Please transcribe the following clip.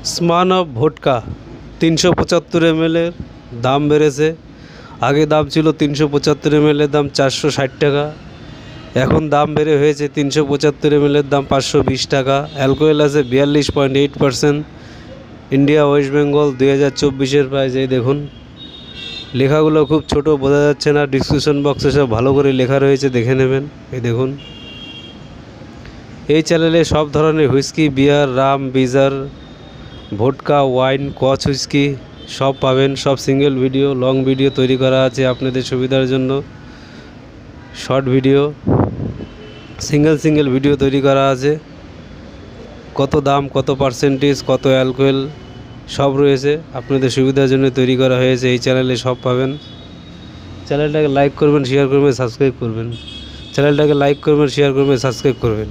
স্মার্টফ vodka 375 ml এর দাম বেড়েছে। আগে দাম ছিল 375 ml এর দাম 460 টাকা, এখন দাম বেড়ে হয়েছে 375 ml এর দাম 520 টাকা। অ্যালকোহল আছে 42.8%। ইন্ডিয়া ওয়েস্ট বেঙ্গল 2024-এর প্রাইস। এই দেখুন, লেখাগুলো খুব ছোট, বোঝা যাচ্ছে না। ডিসক্রিপশন বক্সে সব ভালো করে লেখা রয়েছে, দেখে নেবেন। এই দেখুন, এই চ্যানেলে সব ধরনের হুইস্কি, বিয়ার, রাম, বিজার, ভোডকা, ওয়াইন, কচ হুইস্কি সব পাবেন। সব সিঙ্গেল ভিডিও, লং ভিডিও তৈরি করা আছে আপনাদের সুবিধার জন্য। শর্ট ভিডিও, সিঙ্গেল ভিডিও তৈরি করা আছে। কত দাম, কত পার্সেন্টেজ, কত অ্যালকোহল সব রয়েছে আপনাদের সুবিধার জন্য তৈরি করা হয়েছে। এই চ্যানেলে সব পাবেন। চ্যানেলটাকে লাইক করবেন, শেয়ার করবেন, সাবস্ক্রাইব করবেন। চ্যানেলটাকে লাইক করবেন, শেয়ার করবেন, সাবস্ক্রাইব করবেন।